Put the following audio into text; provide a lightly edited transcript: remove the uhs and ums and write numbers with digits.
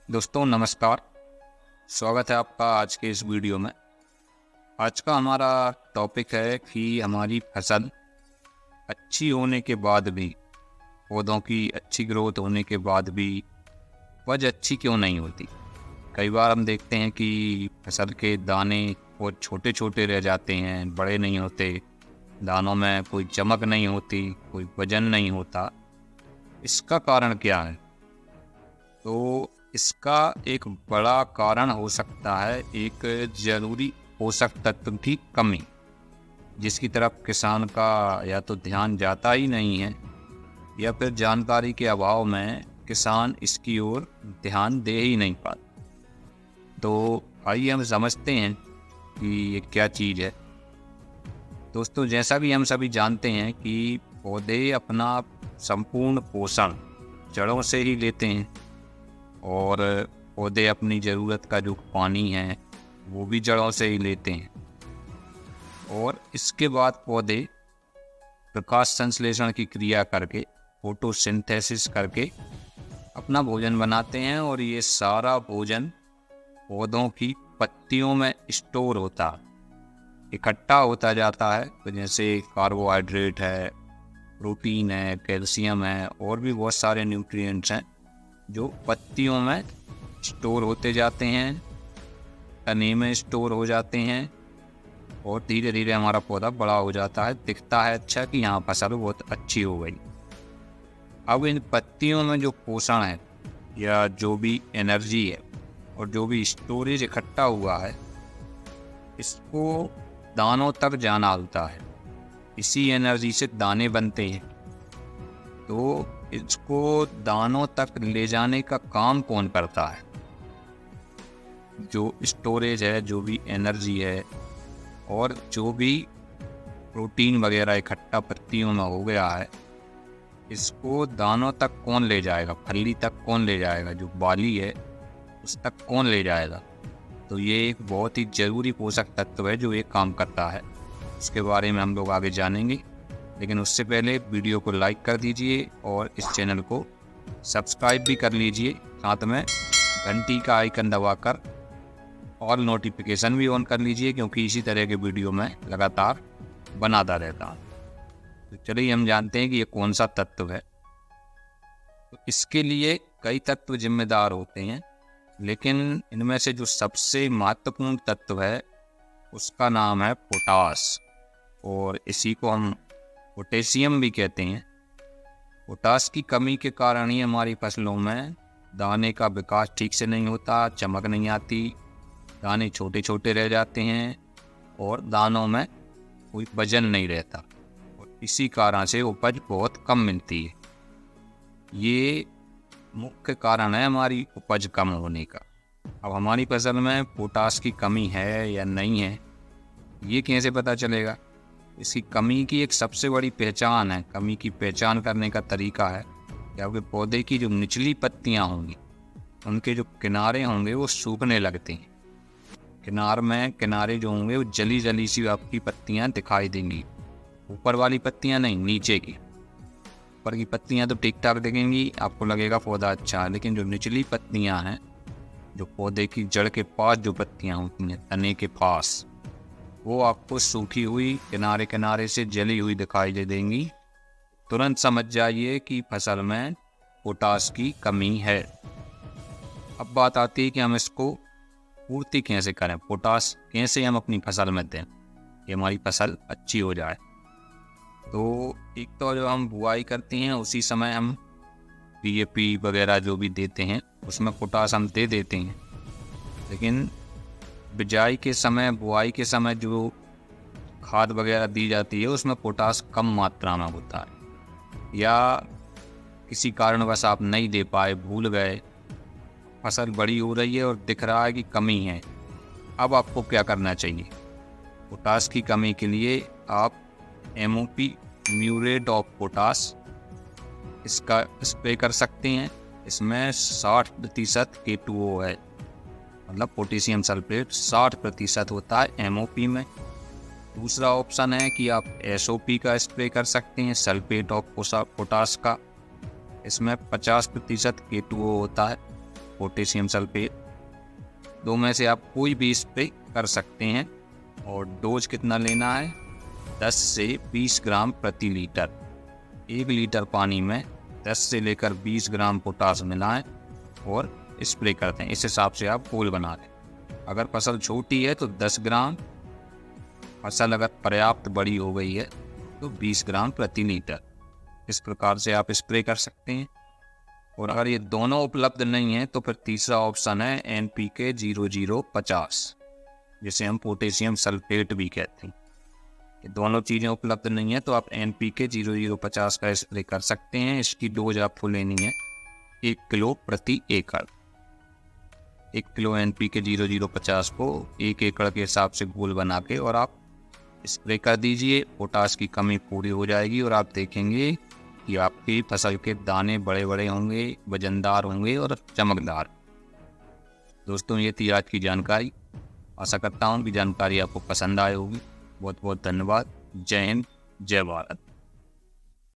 दोस्तों नमस्कार। स्वागत है आपका आज के इस वीडियो में। आज का हमारा टॉपिक है कि हमारी फसल अच्छी होने के बाद भी, पौधों की अच्छी ग्रोथ होने के बाद भी उपज अच्छी क्यों नहीं होती। कई बार हम देखते हैं कि फसल के दाने वो छोटे छोटे रह जाते हैं, बड़े नहीं होते, दानों में कोई चमक नहीं होती, कोई वजन नहीं होता। इसका कारण क्या है? तो इसका एक बड़ा कारण हो सकता है एक ज़रूरी पोषक तत्व की कमी, जिसकी तरफ किसान का या तो ध्यान जाता ही नहीं है या फिर जानकारी के अभाव में किसान इसकी ओर ध्यान दे ही नहीं पाता। तो आइए हम समझते हैं कि ये क्या चीज़ है। दोस्तों, जैसा भी हम सभी जानते हैं कि पौधे अपना संपूर्ण पोषण जड़ों से ही लेते हैं और पौधे अपनी ज़रूरत का जो पानी है वो भी जड़ों से ही लेते हैं, और इसके बाद पौधे प्रकाश संश्लेषण की क्रिया करके, फोटोसिंथेसिस करके अपना भोजन बनाते हैं, और ये सारा भोजन पौधों की पत्तियों में स्टोर होता है, इकट्ठा होता जाता है। तो जैसे कार्बोहाइड्रेट है, प्रोटीन है, कैल्शियम है, और भी बहुत सारे न्यूट्रिएंट्स हैं जो पत्तियों में स्टोर होते जाते हैं, तने में स्टोर हो जाते हैं, और धीरे धीरे हमारा पौधा बड़ा हो जाता है। दिखता है अच्छा कि यहाँ फसल बहुत अच्छी हो गई। अब इन पत्तियों में जो पोषण है या जो भी एनर्जी है और जो भी स्टोरेज इकट्ठा हुआ है, इसको दानों तक जाना होता है। इसी एनर्जी से दाने बनते हैं। तो इसको दानों तक ले जाने का काम कौन करता है? जो स्टोरेज है, जो भी एनर्जी है, और जो भी प्रोटीन वगैरह इकट्ठा पत्तियों में हो गया है, इसको दानों तक कौन ले जाएगा? फली तक कौन ले जाएगा? जो बाली है उस तक कौन ले जाएगा? तो ये एक बहुत ही ज़रूरी पोषक तत्व है जो एक काम करता है। उसके बारे में हम लोग आगे जानेंगे, लेकिन उससे पहले वीडियो को लाइक कर दीजिए और इस चैनल को सब्सक्राइब भी कर लीजिए। साथ में घंटी का आइकन दबाकर और नोटिफिकेशन भी ऑन कर लीजिए, क्योंकि इसी तरह के वीडियो मैं लगातार बनाता रहता हूँ। तो चलिए हम जानते हैं कि ये कौन सा तत्व है। तो इसके लिए कई तत्व जिम्मेदार होते हैं, लेकिन इनमें से जो सबसे महत्वपूर्ण तत्व है उसका नाम है पोटास, और इसी को हम पोटेशियम भी कहते हैं। पोटास की कमी के कारण ही हमारी फसलों में दाने का विकास ठीक से नहीं होता, चमक नहीं आती, दाने छोटे छोटे रह जाते हैं और दानों में कोई वजन नहीं रहता, और इसी कारण से उपज बहुत कम मिलती है। ये मुख्य कारण है हमारी उपज कम होने का। अब हमारी फसल में पोटास की कमी है या नहीं है, ये कैसे पता चलेगा? इसकी कमी की एक सबसे बड़ी पहचान है, कमी की पहचान करने का तरीका है कि आपके पौधे की जो निचली पत्तियां होंगी, उनके जो किनारे होंगे वो सूखने लगते हैं। किनारे जो होंगे वो जली जली सी आपकी पत्तियां दिखाई देंगी। ऊपर वाली पत्तियां नहीं, नीचे की। ऊपर की पत्तियां तो ठीक ठाक दिखेंगी, आपको लगेगा पौधा अच्छा है, लेकिन जो निचली पत्तियां हैं, जो पौधे की जड़ के पास जो पत्तियां होती हैं, तने के पास, वो आपको सूखी हुई, किनारे किनारे से जली हुई दिखाई दे देंगी। तुरंत समझ जाइए कि फसल में पोटास की कमी है। अब बात आती है कि हम इसको पूर्ति कैसे करें, पोटास कैसे हम अपनी फसल में दें कि हमारी फसल अच्छी हो जाए। तो एक तो जो हम बुआई करते हैं उसी समय हम DAP वगैरह जो भी देते हैं उसमें पोटास हम दे देते हैं, लेकिन बिजाई के समय, बुआई के समय जो खाद वगैरह दी जाती है उसमें पोटास कम मात्रा में होता है, या किसी कारणवश आप नहीं दे पाए, भूल गए, फसल बड़ी हो रही है और दिख रहा है कि कमी है। अब आपको क्या करना चाहिए? पोटास की कमी के लिए आप MOP, म्यूरेट ऑफ पोटास, इसका स्प्रे कर सकते हैं। इसमें 60% K2O है, मतलब पोटेशियम सल्फेट 60% होता है MOP में। दूसरा ऑप्शन है कि आप SOP का स्प्रे कर सकते हैं, सल्फेट ऑफ पोटास का। इसमें 50% K2O होता है। पोटेशियम सल्फेट, दो में से आप कोई भी स्प्रे कर सकते हैं। और डोज कितना लेना है, 10 से 20 ग्राम प्रति लीटर। 1 लीटर पानी में 10 से लेकर 20 ग्राम पोटास मिलाएं और स्प्रे करते हैं। इस हिसाब से आप घोल बना लें। अगर फसल छोटी है तो 10 ग्राम, फसल अगर पर्याप्त बड़ी हो गई है तो 20 ग्राम प्रति लीटर। इस प्रकार से आप स्प्रे कर सकते हैं। और अगर ये दोनों उपलब्ध नहीं है तो फिर तीसरा ऑप्शन है NPK 0050, जिसे हम पोटेशियम सल्फेट भी कहते हैं। ये दोनों चीज़ें उपलब्ध नहीं है तो आप NPK 0050 का स्प्रे कर सकते हैं। इसकी डोज आपको लेनी है 1 किलो प्रति एकड़। 1 किलो NPK 0050 को 1 एकड़ के हिसाब से घोल बना के और आप स्प्रे कर दीजिए। पोटास की कमी पूरी हो जाएगी और आप देखेंगे कि आपकी फसल के दाने बड़े बड़े होंगे, वजनदार होंगे और चमकदार। दोस्तों, ये थी आज की जानकारी। आशा करता हूँ कि जानकारी आपको पसंद आई होगी। बहुत बहुत धन्यवाद। जय हिंद, जय भारत।